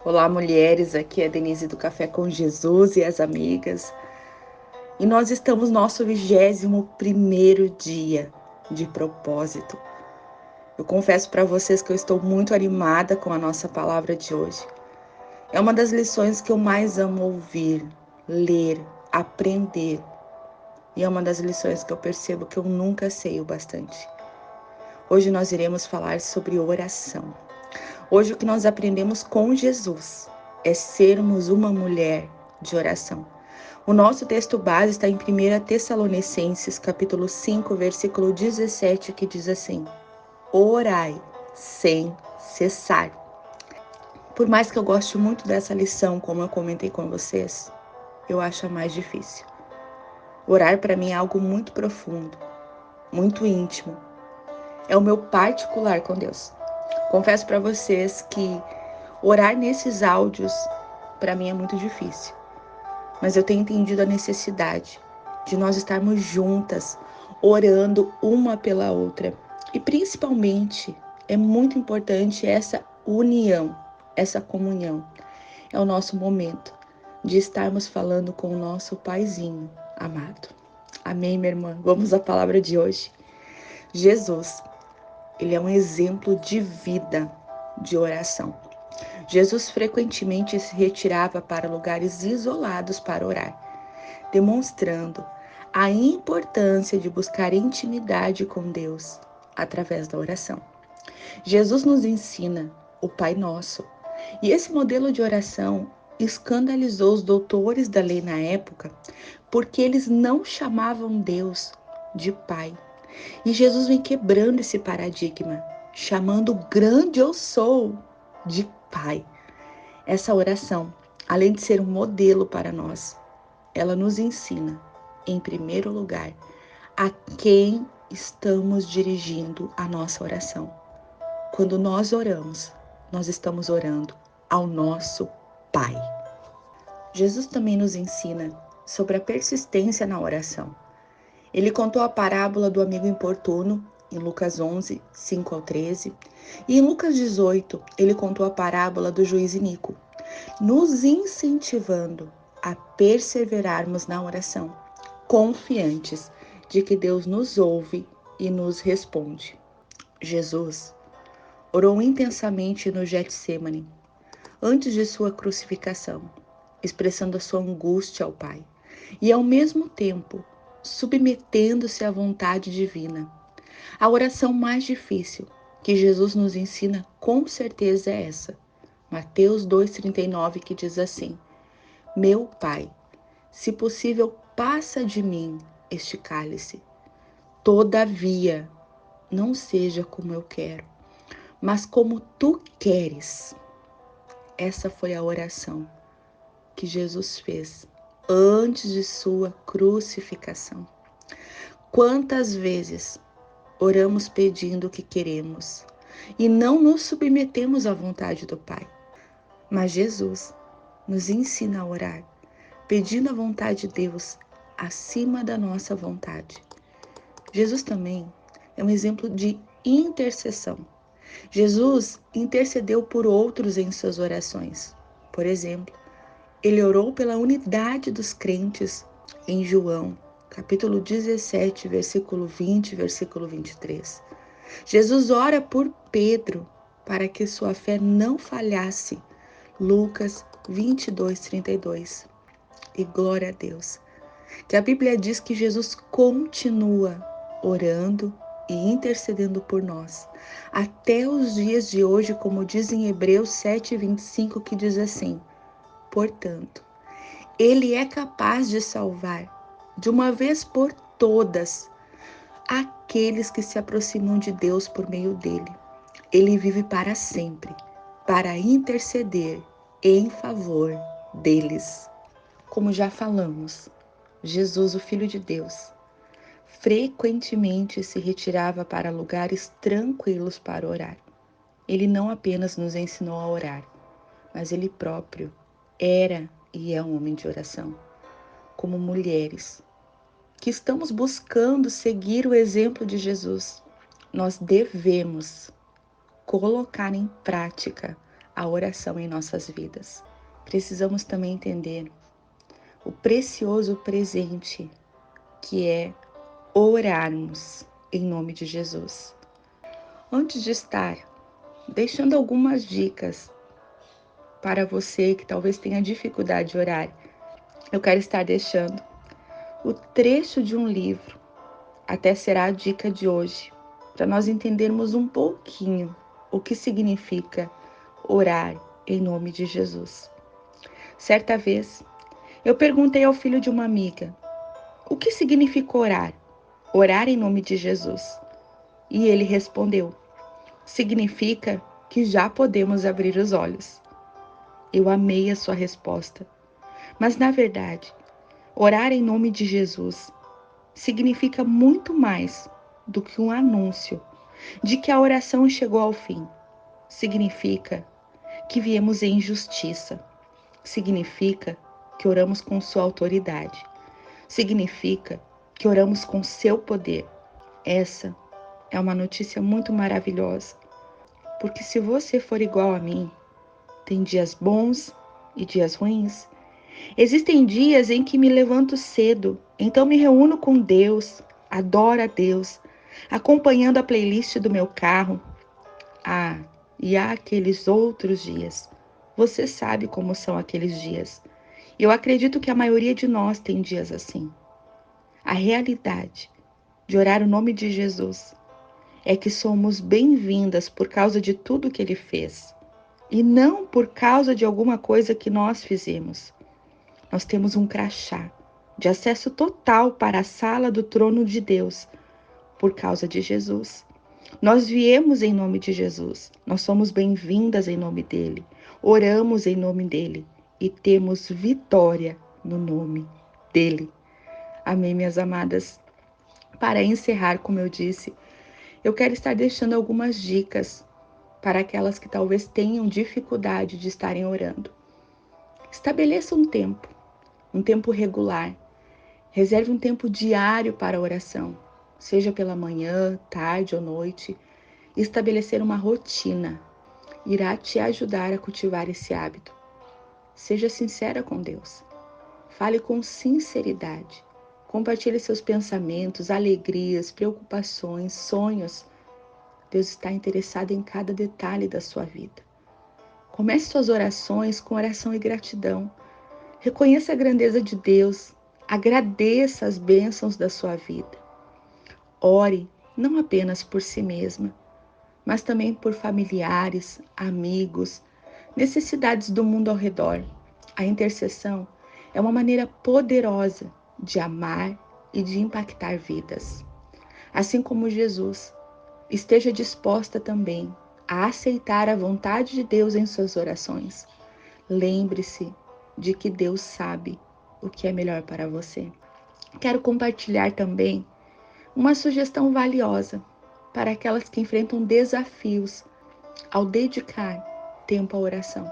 Olá, mulheres, aqui é a Denise do Café com Jesus e as amigas. E nós estamos no nosso 21º dia de propósito. Eu confesso para vocês que eu estou muito animada com a nossa palavra de hoje. É uma das lições que eu mais amo ouvir, ler, aprender. E é uma das lições que eu percebo que eu nunca sei o bastante. Hoje nós iremos falar sobre oração. Hoje o que nós aprendemos com Jesus é sermos uma mulher de oração. O nosso texto base está em 1 Tessalonicenses, capítulo 5, versículo 17, que diz assim: Orai sem cessar. Por mais que eu goste muito dessa lição, como eu comentei com vocês, eu acho a mais difícil. Orar para mim é algo muito profundo, muito íntimo. É o meu particular com Deus. Confesso para vocês que orar nesses áudios, para mim, é muito difícil. Mas eu tenho entendido a necessidade de nós estarmos juntas, orando uma pela outra. E principalmente, é muito importante essa união, essa comunhão. É o nosso momento de estarmos falando com o nosso Paizinho amado. Amém, minha irmã? Vamos à palavra de hoje. Jesus, ele é um exemplo de vida, de oração. Jesus frequentemente se retirava para lugares isolados para orar, demonstrando a importância de buscar intimidade com Deus através da oração. Jesus nos ensina o Pai Nosso, e esse modelo de oração escandalizou os doutores da lei na época, porque eles não chamavam Deus de Pai. E Jesus vem quebrando esse paradigma, chamando o grande eu sou de Pai. Essa oração, além de ser um modelo para nós, ela nos ensina, em primeiro lugar, a quem estamos dirigindo a nossa oração. Quando nós oramos, nós estamos orando ao nosso Pai. Jesus também nos ensina sobre a persistência na oração. Ele contou a parábola do amigo importuno, em Lucas 11, 5 ao 13, e em Lucas 18, ele contou a parábola do juiz iníquo, nos incentivando a perseverarmos na oração, confiantes de que Deus nos ouve e nos responde. Jesus orou intensamente no Getsêmani, antes de sua crucificação, expressando a sua angústia ao Pai, e ao mesmo tempo submetendo-se à vontade divina. A oração mais difícil que Jesus nos ensina com certeza é essa. Mateus 2,39, que diz assim: Meu Pai, se possível, passa de mim este cálice. Todavia, não seja como eu quero, mas como tu queres. Essa foi a oração que Jesus fez antes de sua crucificação. Quantas vezes oramos pedindo o que queremos e não nos submetemos à vontade do Pai? Mas Jesus nos ensina a orar, pedindo a vontade de Deus acima da nossa vontade. Jesus também é um exemplo de intercessão. Jesus intercedeu por outros em suas orações. Por exemplo, ele orou pela unidade dos crentes em João, capítulo 17, versículo 20, versículo 23. Jesus ora por Pedro para que sua fé não falhasse. Lucas 22, 32. E glória a Deus, que a Bíblia diz que Jesus continua orando e intercedendo por nós, até os dias de hoje, como diz em Hebreus 7:25, que diz assim: Portanto, Ele é capaz de salvar, de uma vez por todas, aqueles que se aproximam de Deus por meio dele. Ele vive para sempre, para interceder em favor deles. Como já falamos, Jesus, o Filho de Deus, frequentemente se retirava para lugares tranquilos para orar. Ele não apenas nos ensinou a orar, mas ele próprio era e é um homem de oração. Como mulheres que estamos buscando seguir o exemplo de Jesus, nós devemos colocar em prática a oração em nossas vidas. Precisamos também entender o precioso presente que é orarmos em nome de Jesus. Antes de estar deixando algumas dicas para você que talvez tenha dificuldade de orar, eu quero estar deixando o trecho de um livro, até será a dica de hoje, para nós entendermos um pouquinho o que significa orar em nome de Jesus. Certa vez, eu perguntei ao filho de uma amiga, o que significa orar? Orar em nome de Jesus. E ele respondeu, significa que já podemos abrir os olhos. Eu amei a sua resposta, mas na verdade, orar em nome de Jesus significa muito mais do que um anúncio de que a oração chegou ao fim. Significa que viemos em justiça. Significa que oramos com sua autoridade. Significa que oramos com seu poder. Essa é uma notícia muito maravilhosa, porque se você for igual a mim, tem dias bons e dias ruins. Existem dias em que me levanto cedo, então me reúno com Deus, adoro a Deus, acompanhando a playlist do meu carro. E há aqueles outros dias. Você sabe como são aqueles dias. Eu acredito que a maioria de nós tem dias assim. A realidade de orar o nome de Jesus é que somos bem-vindas por causa de tudo que Ele fez e não por causa de alguma coisa que nós fizemos. Nós temos um crachá de acesso total para a sala do trono de Deus por causa de Jesus. Nós viemos em nome de Jesus, nós somos bem-vindas em nome dele, oramos em nome dele e temos vitória no nome dele. Amém, minhas amadas? Para encerrar, como eu disse, eu quero estar deixando algumas dicas para aquelas que talvez tenham dificuldade de estarem orando. Estabeleça um tempo regular. Reserve um tempo diário para a oração, seja pela manhã, tarde ou noite. Estabelecer uma rotina irá te ajudar a cultivar esse hábito. Seja sincera com Deus. Fale com sinceridade. Compartilhe seus pensamentos, alegrias, preocupações, sonhos. Deus está interessado em cada detalhe da sua vida. Comece suas orações com oração e gratidão. Reconheça a grandeza de Deus. Agradeça as bênçãos da sua vida. Ore não apenas por si mesma, mas também por familiares, amigos, necessidades do mundo ao redor. A intercessão é uma maneira poderosa de amar e de impactar vidas. Assim como Jesus, esteja disposta também a aceitar a vontade de Deus em suas orações. Lembre-se de que Deus sabe o que é melhor para você. Quero compartilhar também uma sugestão valiosa para aquelas que enfrentam desafios ao dedicar tempo à oração.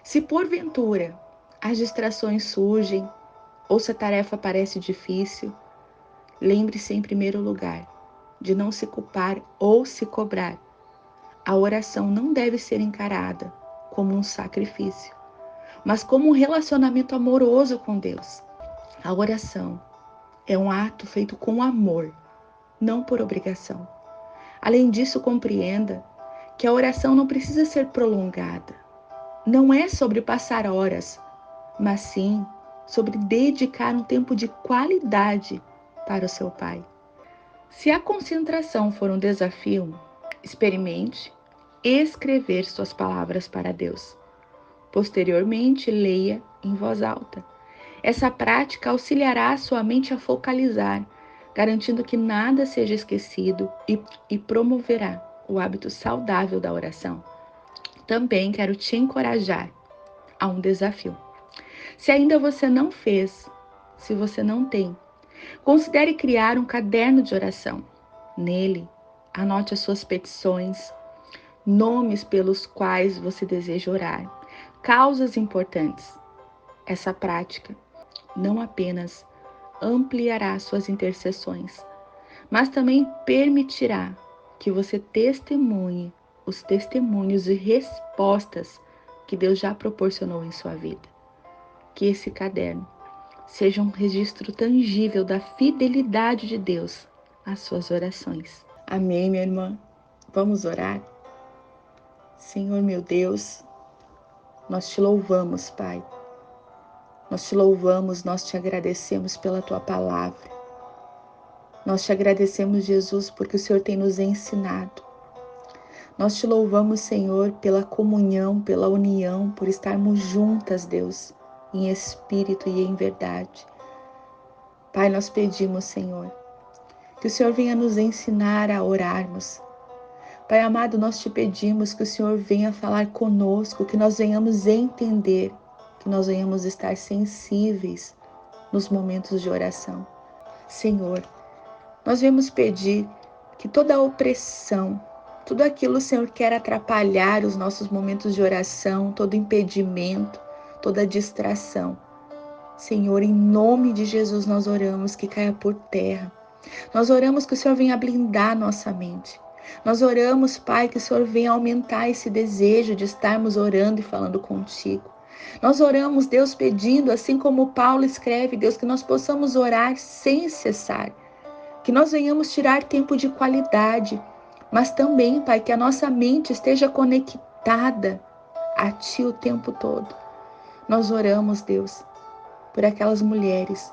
Se porventura as distrações surgem ou se a tarefa parece difícil, lembre-se em primeiro lugar de não se culpar ou se cobrar. A oração não deve ser encarada como um sacrifício, mas como um relacionamento amoroso com Deus. A oração é um ato feito com amor, não por obrigação. Além disso, compreenda que a oração não precisa ser prolongada. Não é sobre passar horas, mas sim sobre dedicar um tempo de qualidade para o seu Pai. Se a concentração for um desafio, experimente escrever suas palavras para Deus. Posteriormente, leia em voz alta. Essa prática auxiliará a sua mente a focalizar, garantindo que nada seja esquecido e promoverá o hábito saudável da oração. Também quero te encorajar a um desafio. Se ainda você não fez, se você não tem, considere criar um caderno de oração. Nele, anote as suas petições, nomes pelos quais você deseja orar, causas importantes. Essa prática não apenas ampliará suas intercessões, mas também permitirá que você testemunhe os testemunhos e respostas que Deus já proporcionou em sua vida. Que esse caderno seja um registro tangível da fidelidade de Deus às suas orações. Amém, minha irmã? Vamos orar? Senhor meu Deus, nós te louvamos, Pai. Nós te louvamos, nós te agradecemos pela tua palavra. Nós te agradecemos, Jesus, porque o Senhor tem nos ensinado. Nós te louvamos, Senhor, pela comunhão, pela união, por estarmos juntas, Deus, em espírito e em verdade. Pai, nós pedimos, Senhor, que o Senhor venha nos ensinar a orarmos. Pai amado, nós te pedimos que o Senhor venha falar conosco, que nós venhamos entender, que nós venhamos estar sensíveis nos momentos de oração. Senhor, nós viemos pedir que toda a opressão, tudo aquilo, Senhor, quer atrapalhar os nossos momentos de oração, todo impedimento, toda distração. Senhor, em nome de Jesus nós oramos que caia por terra. Nós oramos que o Senhor venha blindar nossa mente. Nós oramos, Pai, que o Senhor venha aumentar esse desejo de estarmos orando e falando contigo. Nós oramos, Deus, pedindo, assim como Paulo escreve, Deus, que nós possamos orar sem cessar. Que nós venhamos tirar tempo de qualidade, mas também, Pai, que a nossa mente esteja conectada a Ti o tempo todo. Nós oramos, Deus, por aquelas mulheres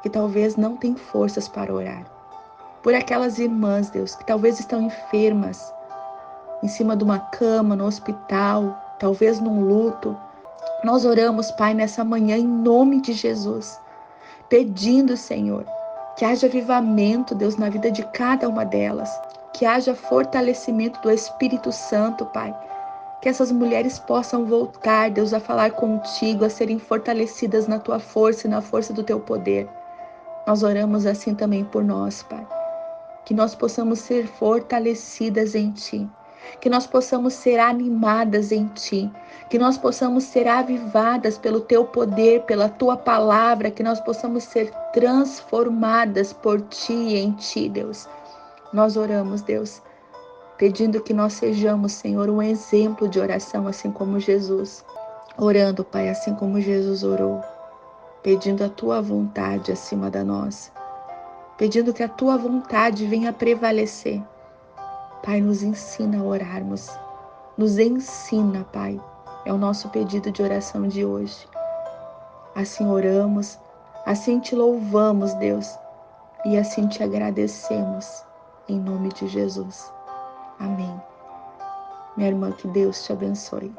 que talvez não têm forças para orar. Por aquelas irmãs, Deus, que talvez estão enfermas, em cima de uma cama, no hospital, talvez num luto. Nós oramos, Pai, nessa manhã, em nome de Jesus, pedindo, Senhor, que haja avivamento, Deus, na vida de cada uma delas, que haja fortalecimento do Espírito Santo, Pai, que essas mulheres possam voltar, Deus, a falar contigo, a serem fortalecidas na tua força e na força do teu poder. Nós oramos assim também por nós, Pai, que nós possamos ser fortalecidas em Ti, que nós possamos ser animadas em Ti, que nós possamos ser avivadas pelo Teu poder, pela Tua palavra, que nós possamos ser transformadas por Ti e em Ti, Deus. Nós oramos, Deus, pedindo que nós sejamos, Senhor, um exemplo de oração, assim como Jesus. Orando, Pai, assim como Jesus orou, pedindo a Tua vontade acima da nossa, pedindo que a Tua vontade venha prevalecer. Pai, nos ensina a orarmos, nos ensina, Pai, é o nosso pedido de oração de hoje. Assim oramos, assim Te louvamos, Deus, e assim Te agradecemos, em nome de Jesus. Amém. Minha irmã, que Deus te abençoe.